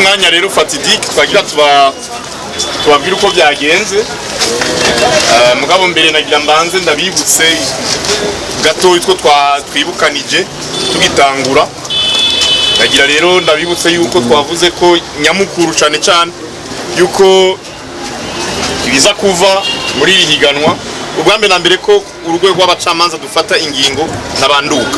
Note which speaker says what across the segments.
Speaker 1: n'umwanya rero fatidique twagira tubabwira uko byagenze. Mugabo mbere nagira mbanze ndabibutse gato itwo twibukanije tugitangura. Nagira rero ndabibutse yuko twavuze ko nyamukuru cyane cyane yuko ibiza kuva muri iri higanwa ubwambe na mbere ko urugwego rw'abacamanza dufata ingingo nabanduka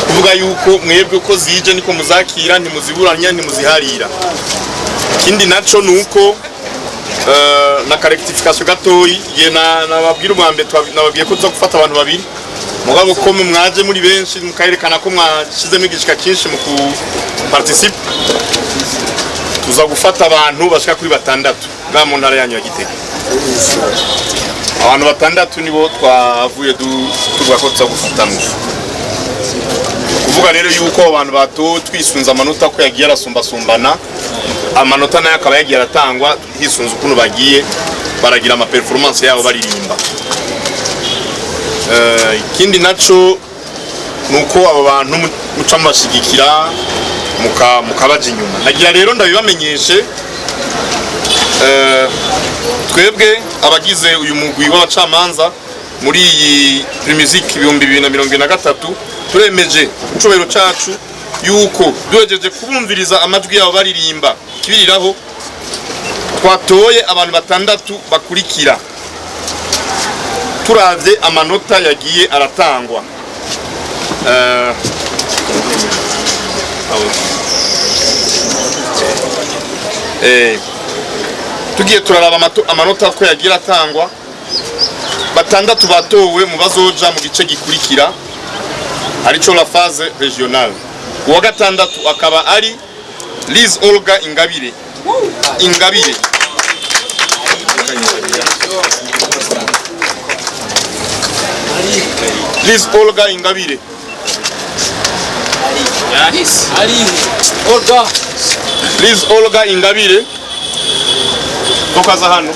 Speaker 1: kuvuga yuko mwebwe ko zije niko muzakira ntimuziburanya ntimuziharira. Ikindi naco nuko na rectification gatoyi ye nababwira umwambe nababwiye ko tuzagufata abantu babiri mugabo ko mwaje muri benshi mukayerekana ko mwashizemo igishika cyinshi mu participe tuza gufata abantu bashaka kuri batandatu bwa mu ntara yanyu ya Gitega. Abantu batandatu nibo twavuye tuvuga ko tuza gufatamo. Kuvuga rero yuko abantu bato twisunza amanota ko yagiye arasumbasumbana amanota nayo akaba yagiye aratangwa hisunze ukuntu bagiye baragira ama performance yabo baririmba. Ikindi naco nuko abo bantu muca mashigikira mukabaje inyuma. Nagira rero ndabibamenyeshe twebwe abagize uyu mugwi w'abacamanza muri iyi PRIMUSIC 2023 turemeje ucobero cacu yuko duhejeje kubumviriza amajwi yabo baririmba kibiriraho twatoye abantu batandatu bakurikira turavye amanota yagiye aratangwa. Tugiye turaraba amanota ko yagira atangwa batandatu batowe mu bazoja mu gice gikurikira arico la phase régionale. Uwa gatandatu akaba ari Liz Olga Ingabire. Liz Olga Ingabire. Liz Olga Ingabire. Tokaza hano.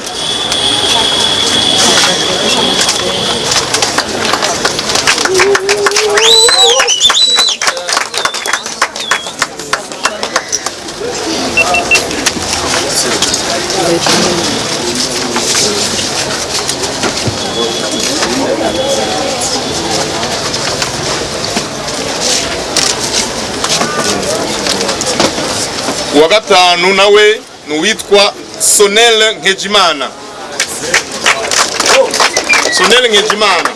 Speaker 1: Uwa gatanu nawe nuwitwa Sonel Nkejimana. Sonel Nkejimana.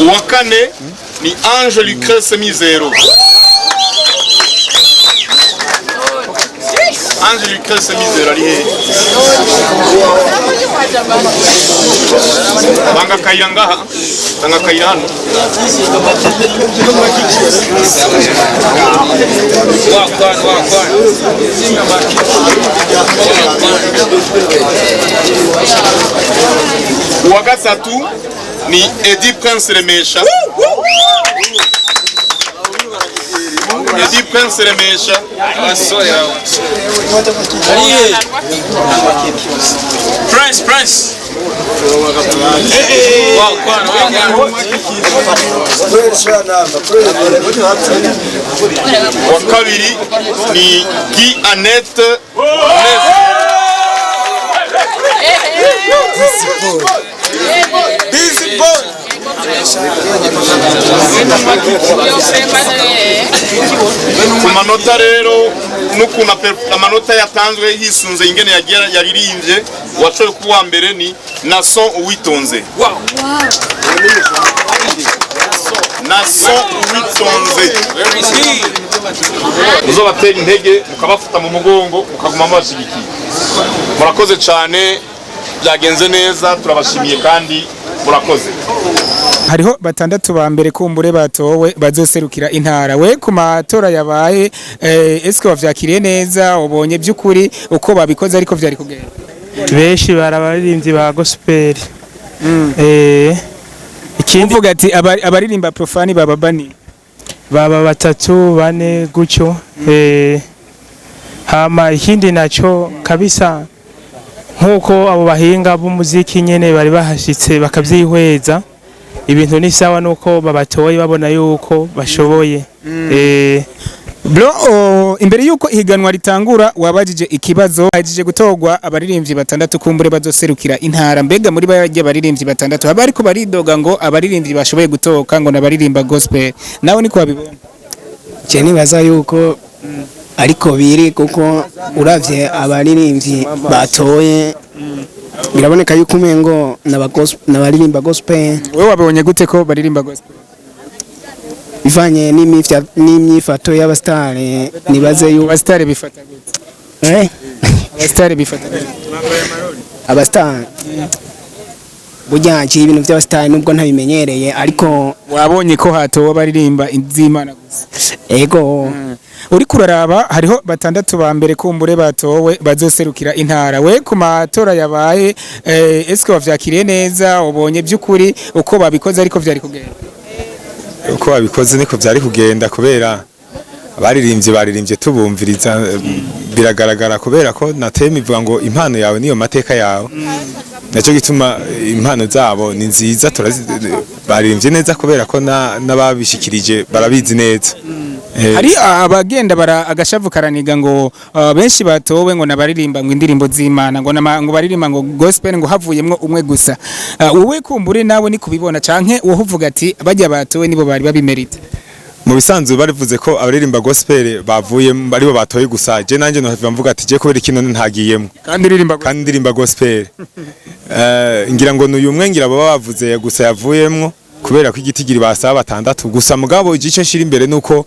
Speaker 1: Uwa kane ni Ange Lucrece Mizero. Ange Lucrece Mizero ari he? Banga kayira ngaha. Banga kayira hano. Uwa gatatu ni Edi Prince Remesha. Edi Prince Remesha. Prince. Wa kabiri ni Guy Annette. Ku manota rero n'ukuntu amanota yatanzwe hisunze ingene yaririmbye wacoye kuwa mbere ni Nason Uwitonze. Nason Uwitonze. Muzobatera intege mukabafuta mu mugongo mukaguma mubashigikiye. Murakoze cyane byagenze neza turabashimiye kandi murakoze.
Speaker 2: hariho batandatu ba mbere kumbure batowe bazoserukira intara we ku matora yabaye eske wavyakiriye neza ubonye by'ukuri uko babikoze ariko vyari kugenda
Speaker 3: benshi barabaririmbyi ba gospel
Speaker 2: ikindi uvuga ati abaririmba profani baba bani
Speaker 3: baba batatu bane gucyo hama ikindi naco kabisa nkuko abo bahinga b'umuziki nyene bari bahashitse bakavyihweza ibintu ni sawa nuko babatoye babona yuko bashoboye
Speaker 2: bro imbere yuko ihiganwa ritangura wabajije ikibazo hajije gutogwa abaririmbyi batandatu kumbure bazoserukira intara mbega muri barya abaririmbyi batandatu haba ariko baridoga ngo abaririmbyi bashoboye gutoka ngo nabaririmba gospel nawe niko wabibona
Speaker 4: je nibaza yuko ariko biri kuko uravye abaririmbyi batoye biraboneka yuko umengo n'abaririmba gospel
Speaker 2: wewe wabonye gute ko baririmba gospel
Speaker 4: bivanye n'imyifato y'abastare nibaze yuko
Speaker 2: abastare bifata gute abastare bifata gute
Speaker 4: abastare buryanki ibintu by'abastare nubwo ntabimenyereye ariko
Speaker 2: wabonye ko hatowe baririmba izimana gusa
Speaker 4: ego
Speaker 2: uri kuraraba hariho batandatu ba mbere kumbure batowe bazoserukira intara we ku matora yabaye eske wavyakiriye neza ubonye by'ukuri uko babikoze ariko vyari kugenda
Speaker 5: uko babikoze niko vyari kugenda kubera baririmbye tubumviriza biragaragara kubera ko nateme ivuga ngo impano yawe niyo mateka yawe naco gituma impano zabo ni nziza baririmbye neza kubera ko n'ababishikirije barabizi neza
Speaker 2: hari abagenda agashavu karaniga ngo benshi batowe ngo nabaririmba ngo indirimbo z'Imana ngo baririmba ngo gospel ngo havuyemwo umwe gusa wowe kumbure nawe ni kubibona canke wowe uvuga ati bajya batowe nibo bari babimerite
Speaker 5: mu bisanzwe barivuze ko abaririmba gospel bavuye bari bo batoye gusa je nanje no mvuga ati je kubera ikintu ntagiyemo kandi ndirimba gospel ngira ngo n'uyu mwe ngira baba bavuze gusa yavuyemwo kubera ko igitigiri basaba batandatu gusa mugabo igice shira imbere nuko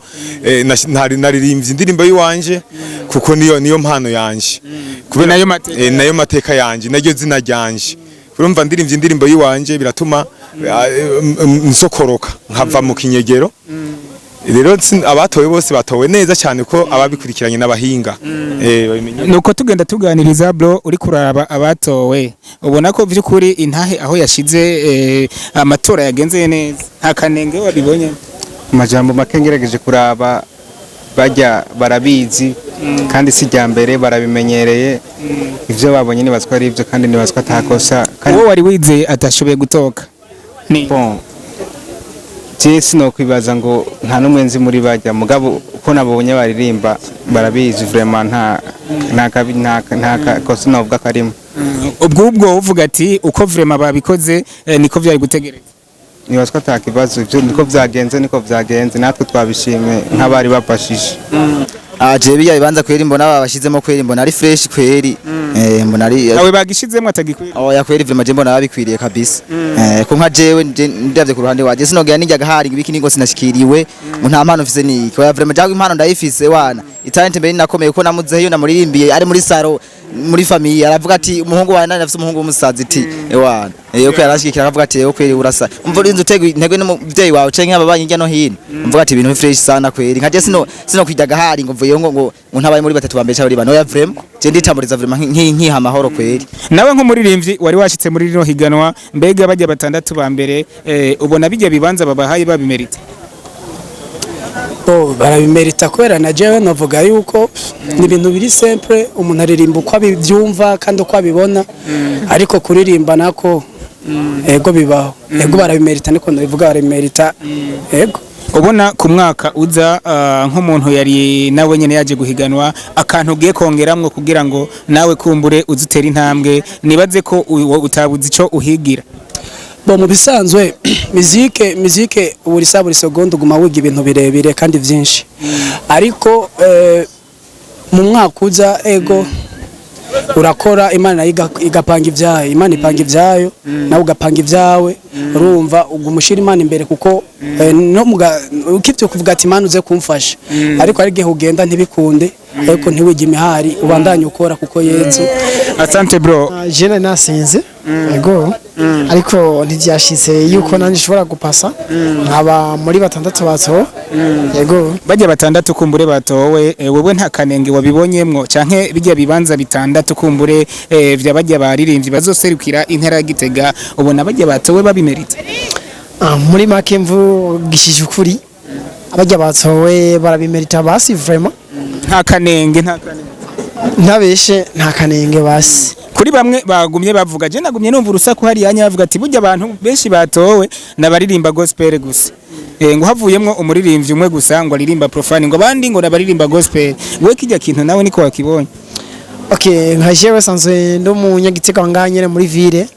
Speaker 5: naririmbye indirimbo yiwanje kuko niyo mpano yanje kubera nayo mateka yanje naryo zina ryanje urumva ndirimbye indirimbo yiwanje biratuma nsokoroka nkava mu kinyegero rero abatowe bose batowe neza cyane ko ababikurikiranye n'abahinga
Speaker 2: nuko tugenda tuganiriza bro uri kuraba abatowe ubona ko by'ukuri intahe aho yashize amatora yagenze neza nta kanenge wabibonye
Speaker 6: amajambo makengerageje kuraba bajya barabizi kandi si jya mbere barabimenyereye ivyo babonye nibazwa ari ivyo kandi nibazwa atakosa
Speaker 2: kandi wowe wari wize atashoboye gutoka ni
Speaker 6: bon Jesi no kwibaza ngo nta numwenzi muri bajya mugabo uko nabonye baririmba barabizi vraiment nta kosa novuga karimo
Speaker 2: ubwo uvuga ati uko vraiment babikoze niko byari gutegereza
Speaker 6: nibazwa atakibazo ivyo niko vyagenze natwe twabishimye nk'abari bapashije
Speaker 7: je biya bibanza kweri mbona babashizemo kweri mbona ari fresh kweri mbona ari
Speaker 2: nawe bagishizemo atagikwiriye
Speaker 7: ya kweri vraiment je mbona babikwiriye kabisa ko nka jewe ndavye ku ruhande waje sinogera n'ijya gahari ibiki ningo sinashikiriwe mu nta mpano mfise ni ko vraiment jago impano ndayifise wana italent mbere nakomeye ko namuzeyo namuririmbiye ari muri saro muri famille aravuga ati umuhungu wa nani afise umuhungu w'umusazi ati wana ko yarashikira aravuga ati kweri urasa umva urinze utego intego n'umuvyeyi wawe cenke ababanyi njya no hino umvuga ati ibintu fresh sana kweri nka je sino kwijya gahari ngo mvuye ngo ntabaye muri batatu bambere cyabari bano ya vraiment je nditamuriza vraiment nkiha amahoro kweri
Speaker 2: nawe nk'umuririmbyi wari washitse muri rino higanwa mbega bajya batandatu ba mbere ubona bijya bibanza babahaye babimerita
Speaker 4: barabimerita kwera na jewe novuga yuko ni ibintu biri simple umuntu aririmba uko abibyumva kandi uko abibona ariko kuririmba nako ego bibaho ego barabimerita niko ndabivuga barabimerita ego
Speaker 2: ubona ku mwaka uza nk'umuntu yari nawe nyene yaje guhiganwa akantu ugiye kongeramwo kugira ngo nawe kumbure uzutera intambwe nibaze ko utabuze ico uhigira
Speaker 4: bo mu bisanzwe muzike buri segonda uguma wiga ibintu birebire kandi byinshi ariko mu mwaka uza ego urakora Imana igapanga ibyayo Imana ipanga ibyayo nawe ugapanga ibyawe urumva ugumushira Imana imbere kuko no ukivyo kuvuga ati Mana uze kumfasha ariko ari gihe ugenda ntibikunde ariko ntiwige imihari ubandanye ukora kuko Yesu.
Speaker 2: Asante bro.
Speaker 8: Jene nasenze ego ariko ntivyashitse yuko nanje shobora gupasa nkaba muri batandatu bato ego
Speaker 2: Bajya batandatu kumbure batowe wewe nta kanenge wabibonyemwo canke bijya bibanza bitandatu kumbure vya bajya baririmbyi bazoserukira intera ya Gitega ubona bajya batowe babimerita.
Speaker 8: Muri make mvugishije ukuri abajya batowe barabimerita basi vraiment
Speaker 2: Nta kanenge
Speaker 8: ntabeshe nta kanenge basi.
Speaker 2: Kuri bamwe bagumye bavuga je nagumye numva urusaku hari yanya bavuga ati burya abantu benshi batowe nabaririmba gospel gusa. Ngo havuyemwo umuririmbyi umwe gusa ngo aririmba profane ngo bandi ngo nabaririmba gospel. We kijya kintu nawe niko wakibonye.
Speaker 8: Okay, nka jewe sanzwe ndo mu Nyagitega nganyene muri ville.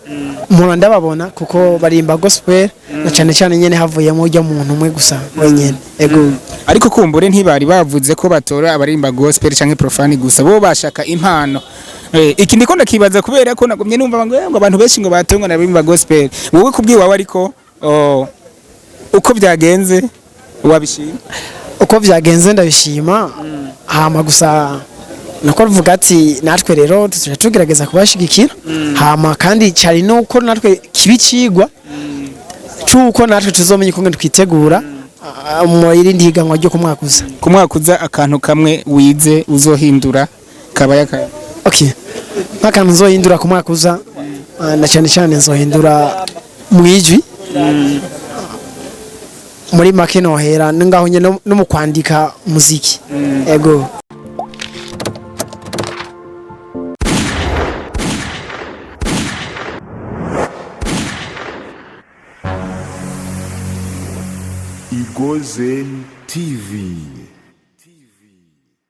Speaker 8: Umuntu ndababona kuko barimba gospel na cyane cyane nyene havuyemo ujya muntu umwe gusa wenyene. Ego.
Speaker 2: Ariko kumbure ntibari bavuze ko batora abarimba gospel canke profane gusa bo bashaka impano. Iki ndiko ndakibaza kubera ko nagumye numva ngo abantu benshi ngo batonga nabarimba gospel. Wowe kubwiwawe ariko uko byagenze wabishima?
Speaker 8: Uko byagenze ndabishima hama gusa nako ruvuga ati natwe rero tugerageza kubashigikira hama kandi cyari nuko natwe kibicigwa cyuko natwe tuzomenye ko twitegura mu irindi higanwa ryo kumwakuza
Speaker 2: akantu kamwe wize uzohindura kabaya kaye.
Speaker 8: Okay, nk'akantu nzohindura kumwakuza na cyane cyane nzohindura mu ijwi muri make nohera ngaho nyene no mu kwandika muziki. Ego.
Speaker 9: Igozen TV.